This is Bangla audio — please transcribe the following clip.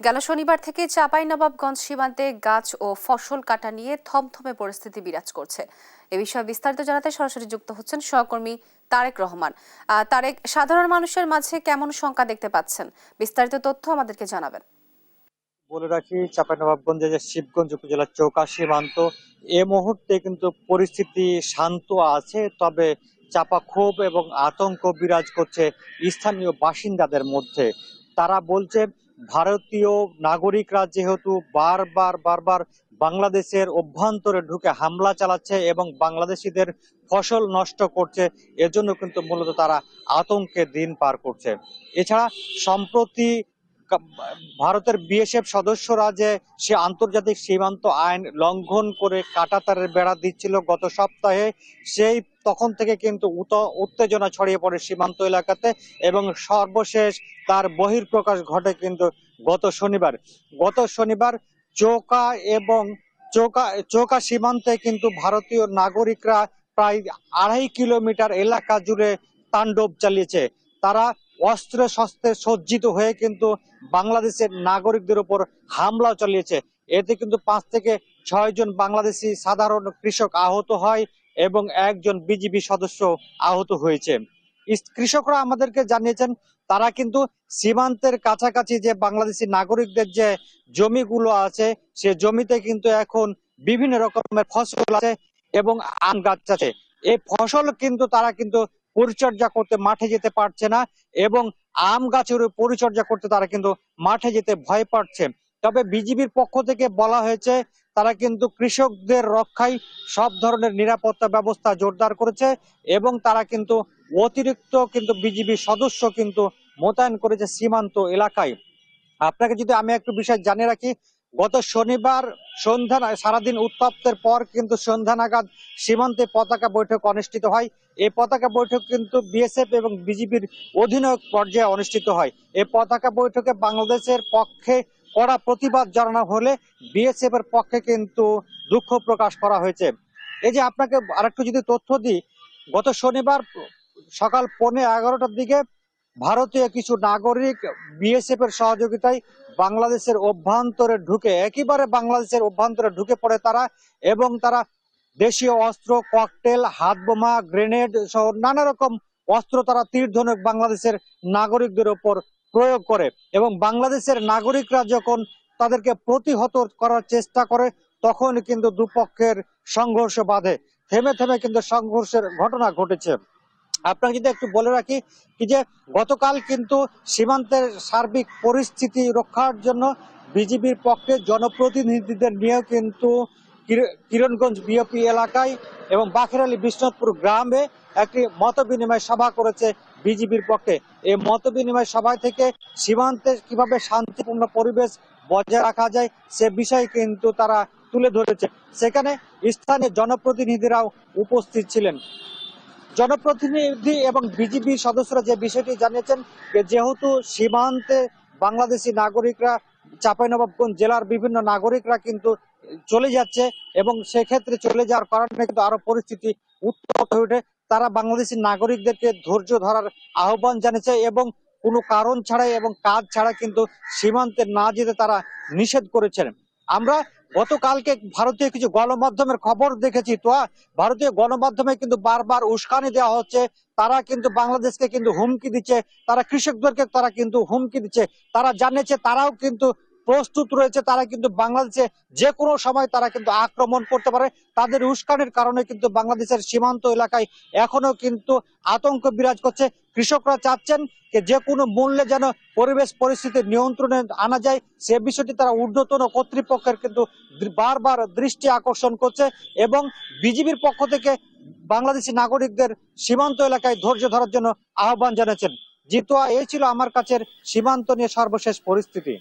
গেল শনিবার থেকে চাঁপাইনবাবগঞ্জ সীমান্তে গাছ ও ফসল কাটা নিয়ে থমথমে পরিস্থিতি বিরাজ করছে। এ বিষয়ে বিস্তারিত জানাতে সরাসরি যুক্ত হচ্ছেন সহকর্মী তারেক রহমান। তারেক, সাধারণ মানুষের মাঝে কেমন শঙ্কা দেখতে পাচ্ছেন, বিস্তারিত তথ্য আমাদেরকে জানাবেন। বলে রাখি, চাঁপাইনবাবগঞ্জের যে শিবগঞ্জ উপজেলার চৌকা সীমান্ত, এ মুহূর্তে কিন্তু পরিস্থিতি শান্ত আছে। তবে চাপা ক্ষোভ এবং আতঙ্ক বিরাজ করছে স্থানীয় বাসিন্দাদের মধ্যে। তারা বলছে, ভারতীয় নাগরিকরা যেহেতু বারবার বাংলাদেশের অভ্যন্তরে ঢুকে হামলা চালাচ্ছে এবং বাংলাদেশিদের ফসল নষ্ট করছে, এজন্য কিন্তু মূলত তারা আতঙ্কে দিন পার করছে। এছাড়া সম্প্রতি ভারতের বিএসএফ সদস্যরা যে সে আন্তর্জাতিক সীমান্ত আইন লঙ্ঘন করে কাঁটাতারের বেড়া দিচ্ছিল গত সপ্তাহে, সেই তখন থেকে কিন্তু উত্তেজনা ছড়িয়ে পড়ে সীমান্ত এলাকাতে এবং সর্বশেষ তার বহিঃপ্রকাশ ঘটে কিন্তু গত শনিবার চৌকা এবং চৌকা সীমান্তে কিন্তু ভারতীয় নাগরিকরা প্রায় 2.5 কিলোমিটার এলাকা জুড়ে তাণ্ডব চালিয়েছে। তারা অস্ত্রে শস্ত্রে সজ্জিত হয়ে কিন্তু বাংলাদেশের নাগরিকদের উপর হামলা চালিয়েছে। এতে কিন্তু 5 থেকে 6 জন বাংলাদেশি সাধারণ কৃষক আহত হয় এবং একজন বিজিবি সদস্য আহত হয়েছে। কৃষকরা আমাদেরকে জানিয়েছেন, তারা কিন্তু সীমান্তের কাছাকাছি যে বাংলাদেশি নাগরিকদের যে জমিগুলো আছে, সে জমিতে কিন্তু এখন বিভিন্ন রকমের ফসল আছে এবং আম গাছ আছে। এই ফসল কিন্তু তারা কিন্তু পরিচর্যা করতে মাঠে যেতে পারছে না এবং আম গাছের পরিচর্যা করতে তারা কিন্তু মাঠে যেতে ভয় পাচ্ছে। তবে বিজিবির পক্ষ থেকে বলা হয়েছে, তারা কিন্তু কৃষকদের রক্ষায় সব ধরনের নিরাপত্তা ব্যবস্থা জোরদার করেছে এবং তারা কিন্তু অতিরিক্ত কিন্তু বিজিবি সদস্য কিন্তু মোতায়েন করেছে সীমান্ত এলাকায়। আপনাকে যদি আমি একটু বিষয় জানিয়ে রাখি, গত শনিবার সারাদিন উত্তপ্তের পর কিন্তু সন্ধ্যা নাগাদ সীমান্তে পতাকা বৈঠক অনুষ্ঠিত হয়। এই পতাকা বৈঠক কিন্তু বিএসএফ এবং বিজিবির অধিনায়ক পর্যায়ে অনুষ্ঠিত হয়। এই পতাকা বৈঠকে বাংলাদেশের পক্ষে কড়া প্রতিবাদ জানানো হলে বিএসএফ এর পক্ষে কিন্তু দুঃখ প্রকাশ করা হয়েছে। এই যে আপনাকে আরেকটু যদি তথ্য দিই, গত শনিবার সকাল 11:15টার দিকে ভারতীয় কিছু নাগরিক বিএসএফ এর সহযোগিতায় বাংলাদেশের অভ্যন্তরে ঢুকে পড়ে তারা, এবং তারা দেশীয় অস্ত্র, ককটেল, হাত বোমা, গ্রেনেড সহ নানা রকম অস্ত্র তারা তীর ধনুক বাংলাদেশের নাগরিকদের উপর প্রয়োগ করে এবং বাংলাদেশের নাগরিকরা যখন তাদেরকে প্রতিহত করার চেষ্টা করে, তখন কিন্তু দুপক্ষের সংঘর্ষ বাধে। থেমে থেমে কিন্তু সংঘর্ষের ঘটনা ঘটেছে। আপনাকে যদি একটু বলে রাখি কি যে গতকাল কিন্তু সীমান্তের সার্বিক পরিস্থিতি রক্ষার জন্য বিজিবির পক্ষে জনপ্রতিনিধিদের নিয়েও কিন্তু কিরণগঞ্জ বিওপি এলাকায় এবং বাখেরআলী বিশ্বনাথপুর গ্রামে একটি মত বিনিময় সভা করেছে বিজিবির পক্ষে। এই মত বিনিময় সভা থেকে সীমান্তে কিভাবে শান্তিপূর্ণ পরিবেশ বজায় রাখা যায় সে বিষয়ে কিন্তু তারা তুলে ধরেছে। সেখানে স্থানীয় জনপ্রতিনিধিরাও উপস্থিত ছিলেন। জনপ্রতিনিধি এবং বিজিবি সদস্যরা যে বিষয়টি জানিয়েছেন, যেহেতু সীমান্তে বাংলাদেশি নাগরিকরা, চাঁপাইনবাবগঞ্জ জেলার বিভিন্ন নাগরিকরা কিন্তু চলে যাচ্ছে এবং সেক্ষেত্রে চলে যাওয়ার কারণে কিন্তু আরো পরিস্থিতি উত্তপ্ত হয়ে ওঠে। তারা বাংলাদেশি নাগরিকদেরকে ধৈর্য ধরার আহ্বান জানিয়েছে এবং কোনো কারণ ছাড়াই এবং কাজ ছাড়া কিন্তু সীমান্তে না যেতে তারা নিষেধ করেছেন। আমরা গতকালকে ভারতীয় কিছু গণমাধ্যমের খবর দেখেছি, তো ভারতীয় গণমাধ্যমে কিন্তু বারবার উস্কানি দেওয়া হচ্ছে। তারা কিন্তু বাংলাদেশকে কিন্তু হুমকি দিচ্ছে, তারা কৃষকদেরকে তারা কিন্তু হুমকি দিচ্ছে। তারা জানিয়েছে তারাও কিন্তু প্রস্তুত রয়েছে, তারা কিন্তু বাংলাদেশে যে কোনো সময় তারা কিন্তু আক্রমণ করতে পারে। তাদের উস্কানির কারণে কিন্তু বাংলাদেশের সীমান্ত এলাকায় এখনো কিন্তু আতঙ্ক বিরাজ করছে। কৃষকরা চাচ্ছেন যে কোনো মূল্যে যেন পরিবেশ পরিস্থিতি নিয়ন্ত্রণে আনা যায়, সে বিষয়টি তারা ঊর্ধ্বতন কর্তৃপক্ষের কিন্তু বারবার দৃষ্টি আকর্ষণ করছে এবং বিজিবির পক্ষ থেকে বাংলাদেশি নাগরিকদের সীমান্ত এলাকায় ধৈর্য ধরার জন্য আহ্বান জানিয়েছেন। জিতোয়া, এই ছিল আমার কাছের সীমান্ত নিয়ে সর্বশেষ পরিস্থিতি।